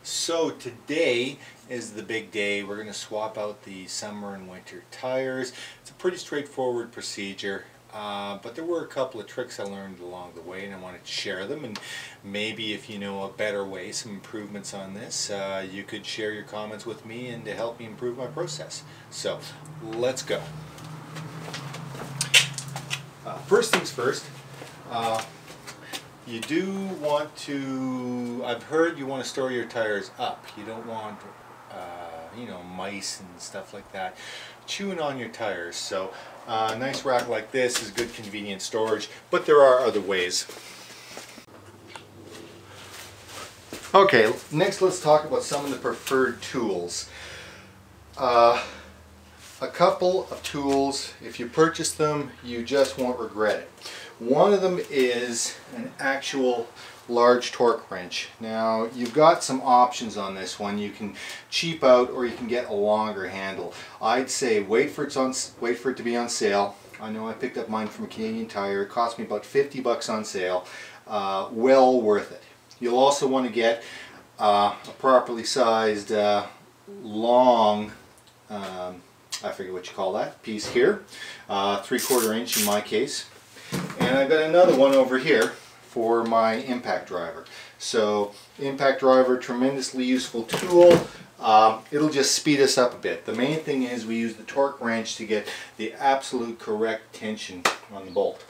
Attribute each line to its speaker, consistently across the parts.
Speaker 1: So today is the big day. We're going to swap out the summer and winter tires. It's a pretty straightforward procedure, but there were a couple of tricks I learned along the way and I wanted to share them, and maybe if you know a better way, some improvements on this, you could share your comments with me and to help me improve my process. So let's go. First things first, you do want to, I've heard you want to store your tires up. You don't want, you know, mice and stuff like that chewing on your tires. So a nice rack like this is good convenient storage, but there are other ways. Okay, next let's talk about some of the preferred tools. A couple of tools, if you purchase them, you just won't regret it. One of them is an actual large torque wrench. Now you've got some options on this one. You can cheap out or you can get a longer handle. I'd say wait for it to be on sale. I know I picked up mine from Canadian Tire. It cost me about 50 bucks on sale. Well worth it. You'll also want to get a properly sized long I forget what you call that piece here, 3/4 inch in my case, and I've got another one over here for my impact driver. So impact driver, tremendously useful tool. It'll just speed us up a bit. The main thing is we use the torque wrench to get the absolute correct tension on the bolt.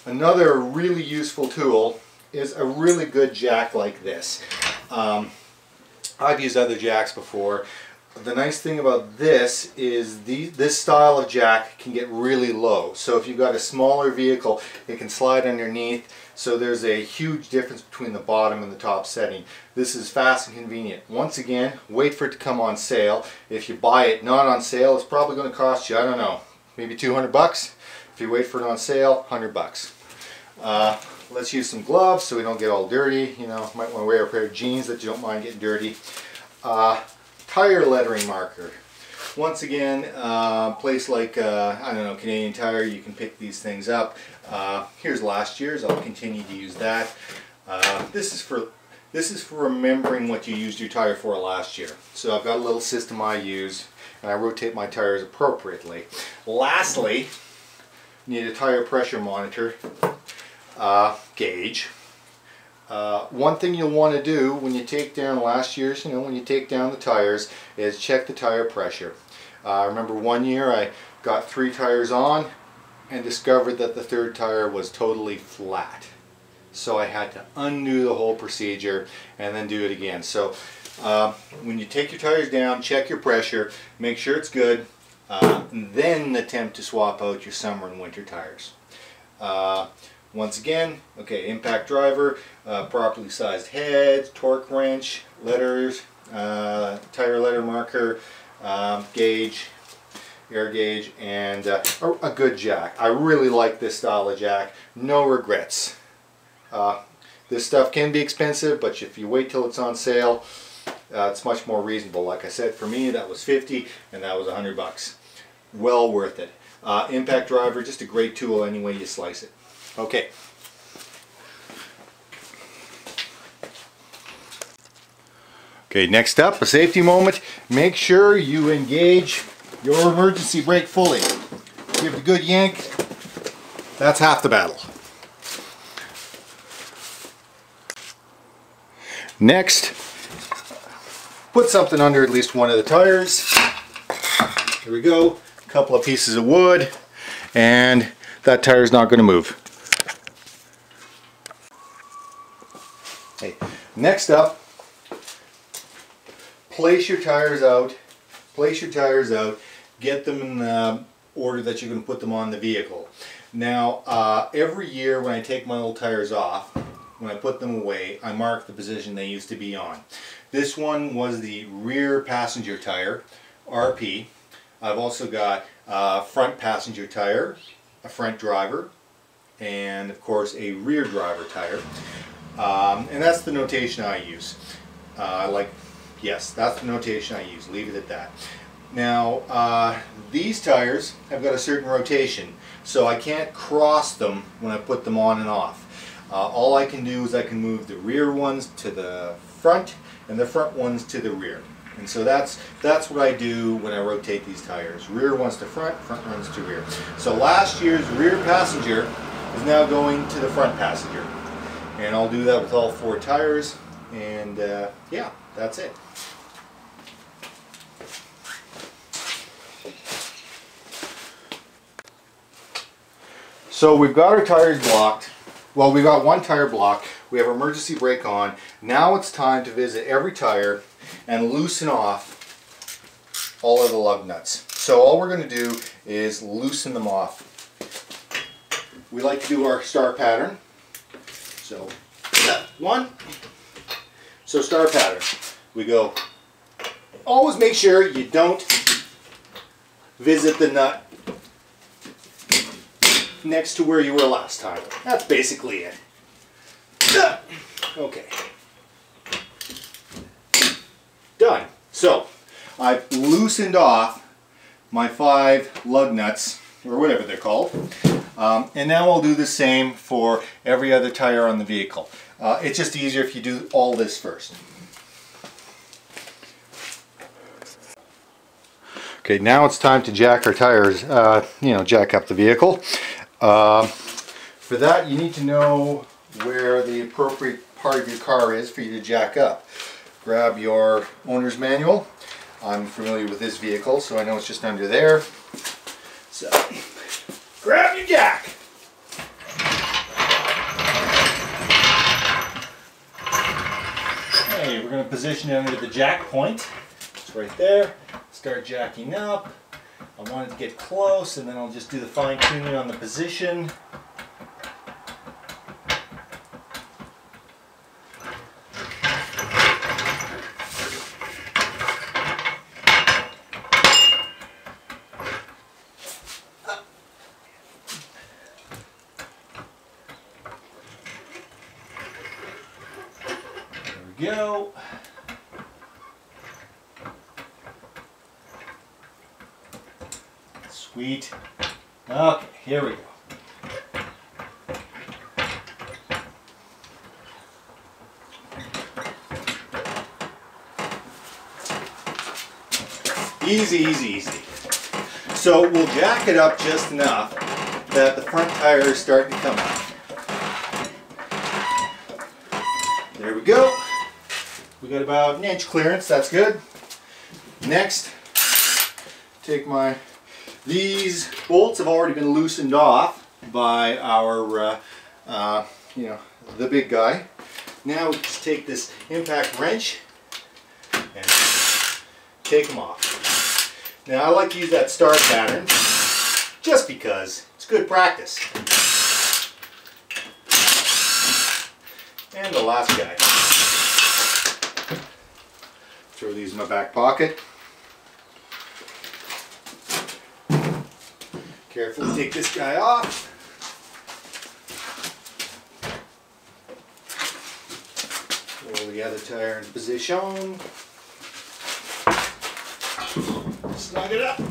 Speaker 1: Another really useful tool is a really good jack like this. I've used other jacks before. The nice thing about this is this style of jack can get really low. So if you've got a smaller vehicle, it can slide underneath. So there's a huge difference between the bottom and the top setting. This is fast and convenient. Once again, wait for it to come on sale. If you buy it not on sale, it's probably going to cost you, I don't know, maybe 200 bucks. If you wait for it on sale, 100 bucks. Let's use some gloves so we don't get all dirty. You know, might want to wear a pair of jeans that you don't mind getting dirty. Tire lettering marker. Once again, place like I don't know, Canadian Tire, you can pick these things up. Here's last year's. I'll continue to use that. This is for remembering what you used your tire for last year. So I've got a little system I use, and I rotate my tires appropriately. Lastly, you need a tire pressure monitor gauge. One thing you'll want to do when you take down last year's, when you take down the tires, is check the tire pressure. I remember one year I got 3 tires on and discovered that the 3rd tire was totally flat. So I had to undo the whole procedure and then do it again. So when you take your tires down, check your pressure, make sure it's good, and then attempt to swap out your summer and winter tires. Once again, okay, impact driver, properly sized head, torque wrench, letters, tire letter marker, gauge, air gauge, and a good jack. I really like this style of jack. No regrets. This stuff can be expensive, but if you wait till it's on sale, it's much more reasonable. Like I said, for me that was 50 and that was 100 bucks. Well worth it. Impact driver, just a great tool any way you slice it. Okay. Okay, next up, a safety moment. Make sure you engage your emergency brake fully. Give it a good yank. That's half the battle. Next, put something under at least one of the tires. Here we go. A couple of pieces of wood, and that tire is not going to move. Okay. Next up, place your tires out. Get them in the order that you're going to put them on the vehicle. Now, every year when I take my old tires off, when I put them away, I mark the position they used to be on. This one was the rear passenger tire, RP. I've also got a front passenger tire, a front driver, and of course a rear driver tire. And that's the notation I use. Yes, that's the notation I use. Leave it at that. Now, these tires have got a certain rotation, so I can't cross them when I put them on and off. All I can do is I can move the rear ones to the front and the front ones to the rear. And so that's what I do when I rotate these tires. Rear ones to front, front ones to rear. So last year's rear passenger is now going to the front passenger. And I'll do that with all 4 tires. And yeah, that's it. So we've got our tires blocked. Well, we've got 1 tire blocked. We have emergency brake on. Now it's time to visit every tire and loosen off all of the lug nuts. So all we're going to do is loosen them off. We like to do our star pattern. So 1. So star pattern. We go. Always make sure you don't visit the nut next to where you were last time. That's basically it. Okay. Done. So I've loosened off my 5 lug nuts, or whatever they're called. And now I'll do the same for every other tire on the vehicle. It's just easier if you do all this first. Okay, now it's time to jack our tires, jack up the vehicle. For that, you need to know where the appropriate part of your car is for you to jack up. Grab your owner's manual. I'm familiar with this vehicle, so I know it's just under there. So, grab your jack. Okay, we're going to position it under the jack point. It's right there. Start jacking up. I want it to get close, and then I'll just do the fine tuning on the position. There we go. Sweet. Okay, here we go. Easy, easy, easy. So we'll jack it up just enough that the front tire is starting to come up. There we go. We got about 1 inch clearance, that's good. Next, take these bolts have already been loosened off by our, the big guy. Now we just take this impact wrench and take them off. Now I like to use that star pattern just because it's good practice. And the last guy. Throw these in my back pocket. Carefully take this guy off. Roll the other tire in position. Snug it up.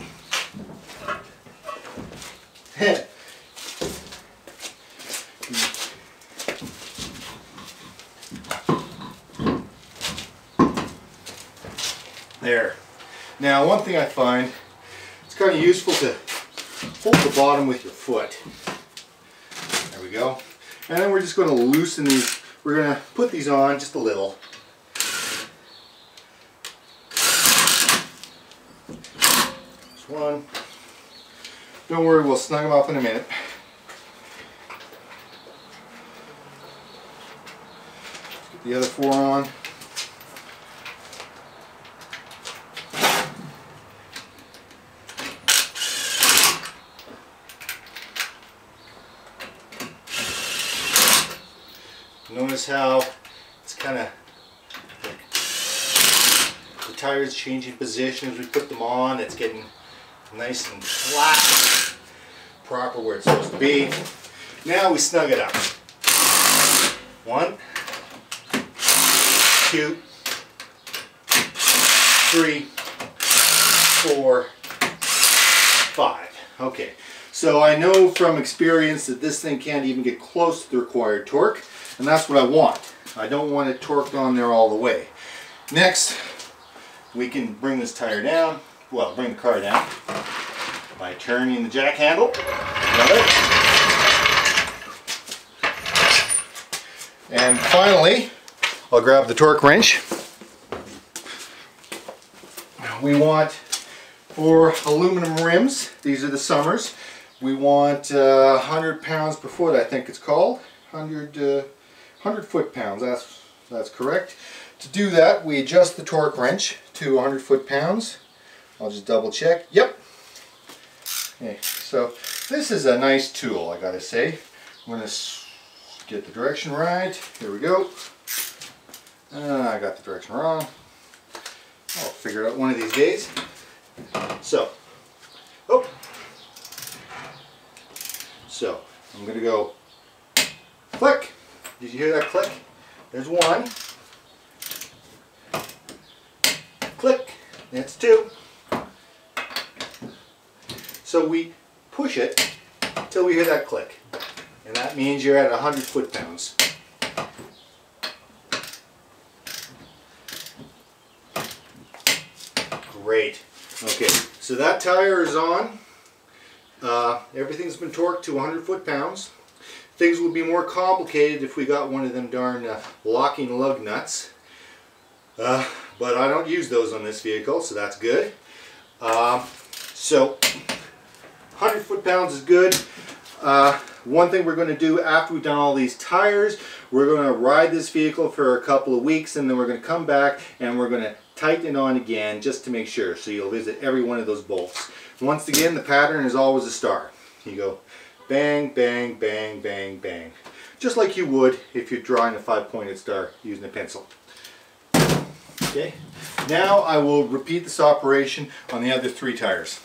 Speaker 1: There. Now one thing I find, it's kind of useful to hold the bottom with your foot. There we go. And then we're just going to loosen these. We're going to put these on just a little. Just one. Don't worry, we'll snug them up in a minute. Get the other 4 on. Notice how it's kind of, the tires changing position as we put them on. It's getting nice and flat, proper where it's supposed to be. Now we snug it up. 1, 2, 3, 4, 5. Okay, so I know from experience that this thing can't even get close to the required torque. And that's what I want. I don't want it torqued on there all the way. Next, we can bring this tire down, well, bring the car down by turning the jack handle. And finally, I'll grab the torque wrench. We want, for aluminum rims, these are the Summers, we want 100 pounds per foot, I think it's called. 100 foot-pounds, that's correct. To do that, we adjust the torque wrench to 100 foot-pounds. I'll just double check. Yep. Okay, so this is a nice tool, I gotta say. I'm gonna get the direction right. Here we go. I got the direction wrong. I'll figure it out one of these days. So, so I'm gonna go click. Did you hear that click? There's one. Click. That's two. So we push it until we hear that click. And that means you're at 100 foot-pounds. Great. Okay, so that tire is on. Everything's been torqued to 100 foot-pounds. Things would be more complicated if we got one of them darn locking lug nuts. But I don't use those on this vehicle, so that's good. So 100 foot-pounds is good. One thing we're going to do after we've done all these tires, we're going to ride this vehicle for a couple of weeks, and then we're going to come back and we're going to tighten it on again just to make sure. So you'll visit every one of those bolts. Once again, the pattern is always a star. You go bang, bang, bang, bang, bang. Just like you would if you're drawing a 5-pointed star using a pencil. Okay, now I will repeat this operation on the other 3 tires.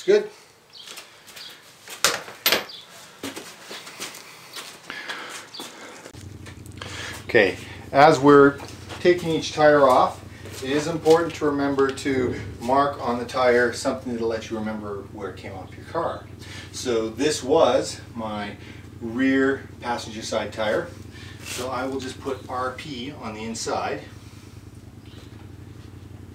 Speaker 1: Good. Okay, as we're taking each tire off, it is important to remember to mark on the tire something to let you remember where it came off your car. So this was my rear passenger side tire. So I will just put RP on the inside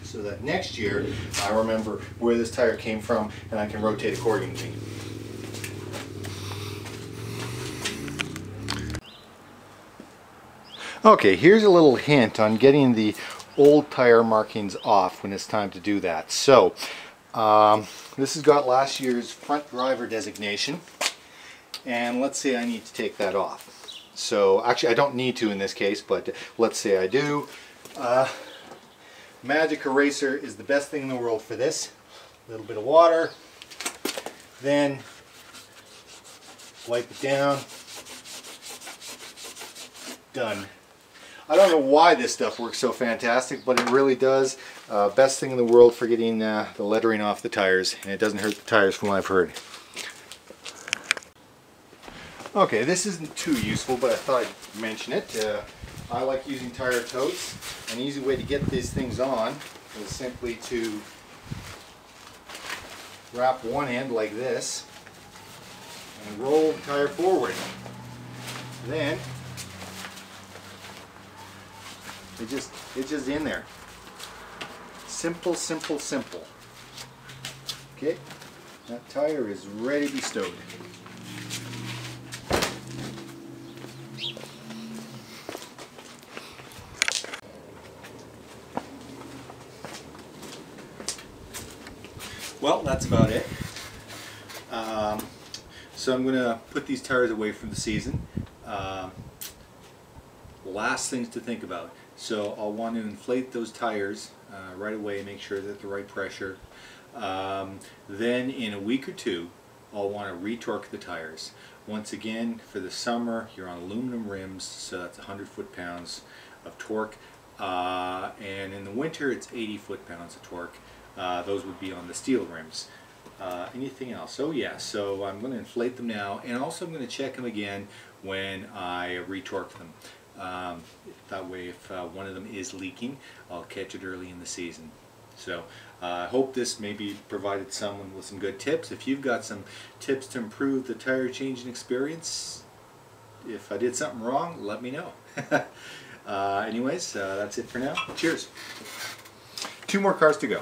Speaker 1: so that next year I remember where this tire came from and I can rotate accordingly. Okay, here's a little hint on getting the old tire markings off when it's time to do that. So this has got last year's front driver designation, and let's say I need to take that off. So actually I don't need to in this case, but let's say I do. Magic Eraser is the best thing in the world for this. A little bit of water, then wipe it down. Done. I don't know why this stuff works so fantastic, but it really does. Best thing in the world for getting the lettering off the tires, and it doesn't hurt the tires from what I've heard. Okay, this isn't too useful, but I thought I'd mention it. I like using tire totes. An easy way to get these things on is simply to wrap one end like this and roll the tire forward. Then it's just in there. Simple, simple, simple. Okay, that tire is ready to be stowed. Well, that's about it. So I'm going to put these tires away for the season. Last things to think about. So I'll want to inflate those tires right away, make sure they're at the right pressure. Then in a week or two, I'll want to retorque the tires. Once again, for the summer, you're on aluminum rims, so that's 100 foot-pounds of torque. And in the winter, it's 80 foot-pounds of torque. Those would be on the steel rims. Anything else? Oh yeah, so I'm going to inflate them now, and also I'm going to check them again when I retorque them. That way, if one of them is leaking, I'll catch it early in the season. So I hope this maybe provided someone with some good tips. If you've got some tips to improve the tire changing experience, if I did something wrong, let me know. Anyways, that's it for now. Cheers. 2 more cars to go.